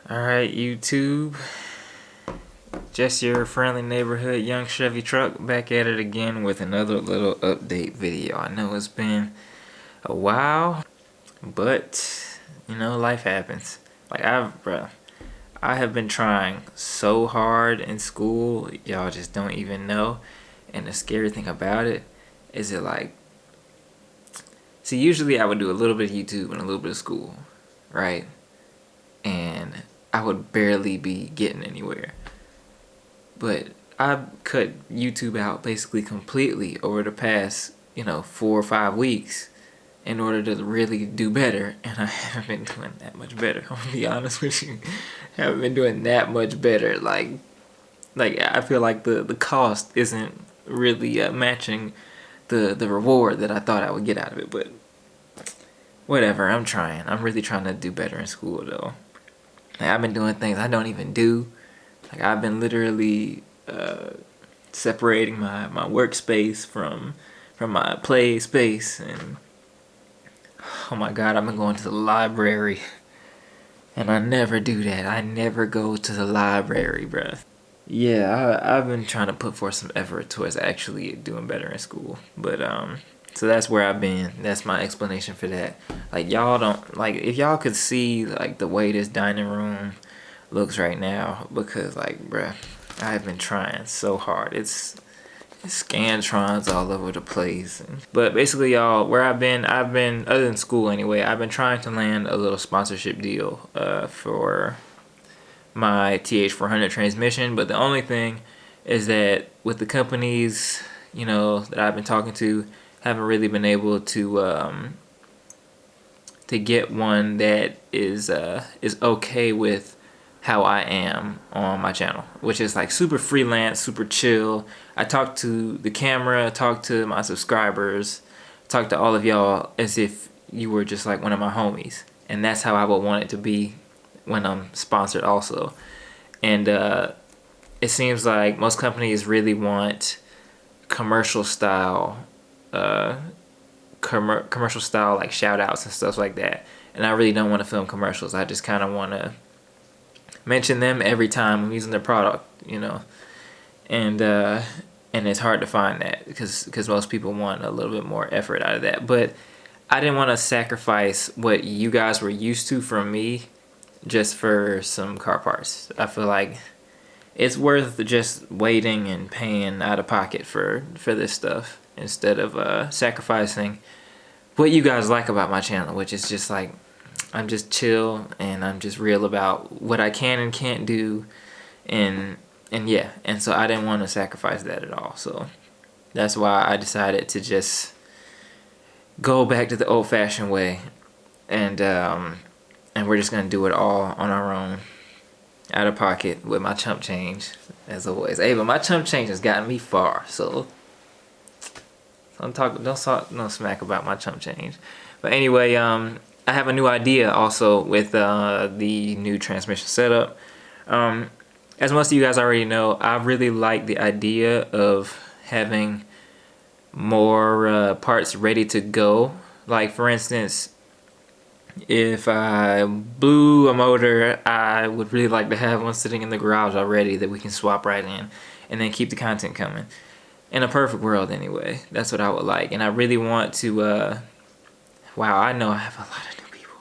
Alright, YouTube. Just your friendly neighborhood young Chevy truck back at it again with another little update video. I know it's been a while, but life happens. I have been trying so hard in school, y'all just don't even know. And the scary thing about it is see, usually I would do a little bit of YouTube and a little bit of school, right? And I would barely be getting anywhere. But I cut YouTube out basically completely over the past, 4 or 5 weeks in order to really do better. And I haven't been doing that much better. I'm gonna be honest with you. I haven't been doing that much better. Like I feel like the cost isn't really matching the reward that I thought I would get out of it. But whatever, I'm trying. I'm really trying to do better in school though. I've been doing things I don't even do. I've been literally separating my workspace from my play space, and oh my god, I've been going to the library, and I never do that. I never go to the library, bruh. Yeah, I've been trying to put forth some effort towards actually doing better in school, but so that's where I've been. That's my explanation for that. Y'all don't if y'all could see the way this dining room looks right now, because bruh, I've been trying so hard. It's scantrons all over the place. But basically, y'all, where I've been other than school anyway, I've been trying to land a little sponsorship deal for my TH400 transmission. But the only thing is that with the companies that I've been talking to, haven't really been able to get one that is okay with how I am on my channel, which is super freelance, super chill. I talk to the camera, talk to my subscribers, talk to all of y'all as if you were just one of my homies. And that's how I would want it to be when I'm sponsored also. And it seems like most companies really want commercial style shout outs and stuff like that. And I really don't want to film commercials. I just kind of want to mention them every time I'm using their product, and it's hard to find that because most people want a little bit more effort out of that. But I didn't want to sacrifice what you guys were used to from me just for some car parts. I feel like it's worth just waiting and paying out of pocket for this stuff instead of sacrificing what you guys like about my channel, which is just I'm just chill and I'm just real about what I can and can't do, and yeah, and so I didn't want to sacrifice that at all. So that's why I decided to just go back to the old-fashioned way, and we're just gonna do it all on our own, out of pocket with my chump change, as always. Hey, but my chump change has gotten me far, so don't talk no smack about my chump change. But anyway, I have a new idea also with the new transmission setup. As most of you guys already know, I really like the idea of having more parts ready to go. Like, for instance, if I blew a motor, I would really like to have one sitting in the garage already that we can swap right in and then keep the content coming. In a perfect world anyway, that's what I would like. And I really want to wow, I know I have a lot of new people.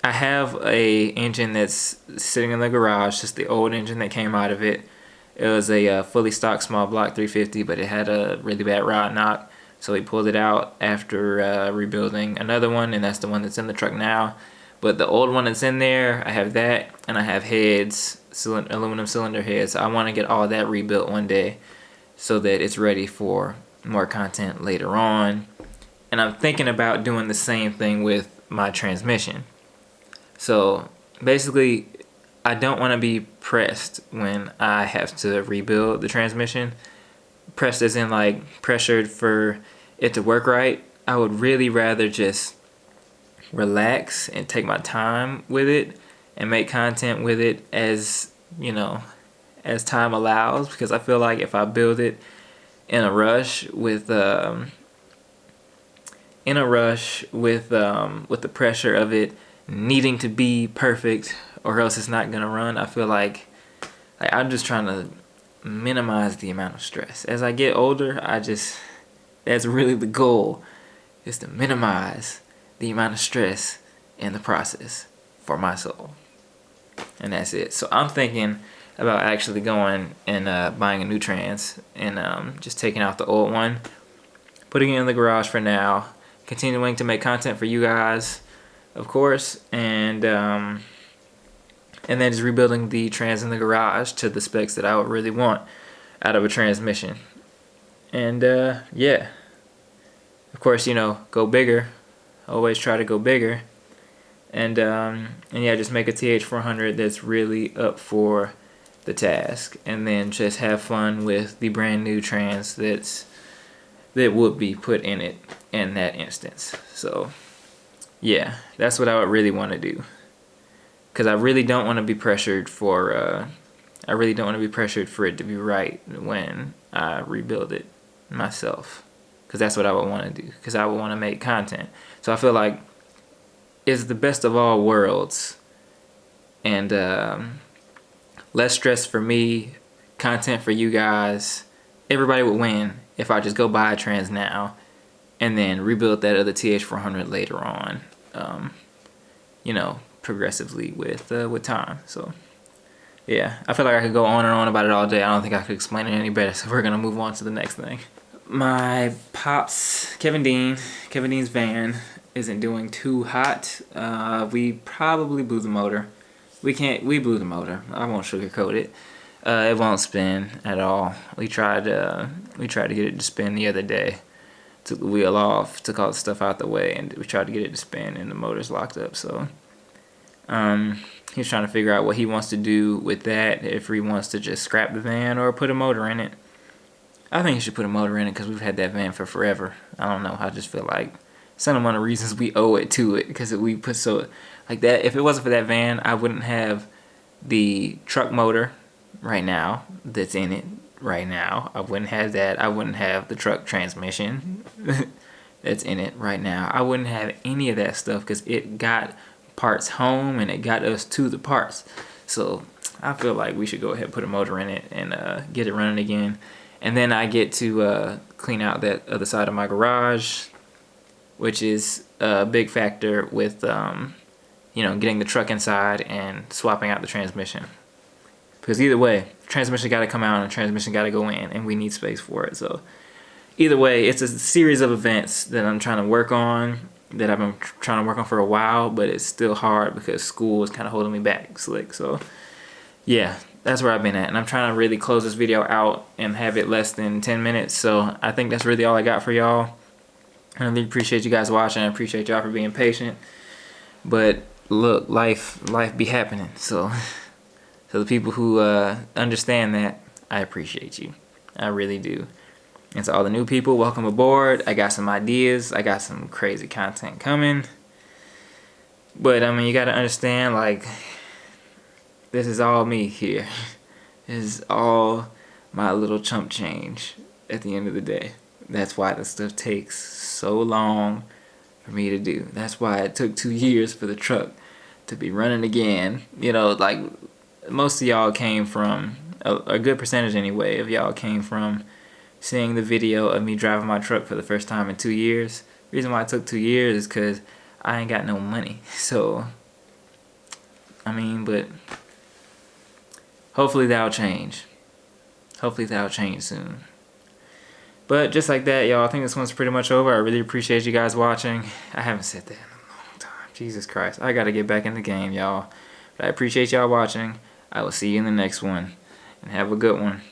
I have a engine that's sitting in the garage, just the old engine that came out of it. It was a fully stock small block 350, but it had a really bad rod knock, so we pulled it out after rebuilding another one, and that's the one that's in the truck now. But the old one that's in there, I have that, and I have heads, aluminum cylinder heads. I want to get all that rebuilt one day so that it's ready for more content later on. And I'm thinking about doing the same thing with my transmission. So basically, I don't want to be pressed when I have to rebuild the transmission. Pressed as in pressured for it to work right. I would really rather just relax and take my time with it and make content with it as time allows, because I feel like if I build it in a rush with the pressure of it needing to be perfect or else it's not gonna run. I feel like I'm just trying to minimize the amount of stress. As I get older, that's really the goal, is to minimize the amount of stress in the process for my soul. And that's it. So I'm thinking about actually going and buying a new trans and just taking out the old one, putting it in the garage for now, continuing to make content for you guys, of course, and then just rebuilding the trans in the garage to the specs that I would really want out of a transmission. And yeah, of course, you know, go bigger. Always try to go bigger. And yeah, just make a TH400 that's really up for the task, and then just have fun with the brand new trans that would be put in it in that instance. So yeah, that's what I would really want to do, because I really don't want to be pressured for it to be right when I rebuild it myself, because that's what I would want to do, because I would want to make content. So I feel like it's the best of all worlds, and less stress for me, content for you guys. Everybody would win if I just go buy a trans now and then rebuild that other TH400 later on, you know, progressively with time. So yeah, I feel like I could go on and on about it all day. I don't think I could explain it any better, so we're gonna move on to the next thing. My pops, Kevin Dean's van isn't doing too hot. We probably blew the motor. We blew the motor. I won't sugarcoat it. It won't spin at all. We tried to get it to spin the other day. Took the wheel off, took all the stuff out the way, and we tried to get it to spin, and the motor's locked up. So he's trying to figure out what he wants to do with that, if he wants to just scrap the van or put a motor in it. I think he should put a motor in it, because we've had that van for forever. I don't know. I just feel like some amount of reasons we owe it to it, because we put so like that. If it wasn't for that van, I wouldn't have the truck motor right now that's in it right now. I wouldn't have that. I wouldn't have the truck transmission that's in it right now. I wouldn't have any of that stuff, because it got parts home and it got us to the parts. So I feel like we should go ahead and put a motor in it and get it running again. And then I get to clean out that other side of my garage, which is a big factor with you know, getting the truck inside and swapping out the transmission. Because either way, transmission got to come out and transmission got to go in, and we need space for it. So either way, it's a series of events that I'm trying to work on, that I've been trying to work on for a while, but it's still hard because school is kind of holding me back slick. So yeah, that's where I've been at, and I'm trying to really close this video out and have it less than 10 minutes. So I think that's really all I got for y'all. I really appreciate you guys watching. I appreciate y'all for being patient. But look, life be happening. So the people who understand that, I appreciate you. I really do. And to all the new people, welcome aboard. I got some ideas. I got some crazy content coming. But I mean, you gotta understand, like, this is all me here. This is all my little chump change at the end of the day. That's why this stuff takes so long for me to do. That's why it took 2 years for the truck to be running again. You know, like, most of y'all came from, a good percentage anyway, of y'all came from seeing the video of me driving my truck for the first time in 2 years. The reason why it took 2 years is because I ain't got no money. So, I mean, but hopefully that'll change. Hopefully that'll change soon. But just like that, y'all, I think this one's pretty much over. I really appreciate you guys watching. I haven't said that in a long time. Jesus Christ. I gotta get back in the game, y'all. But I appreciate y'all watching. I will see you in the next one. And have a good one.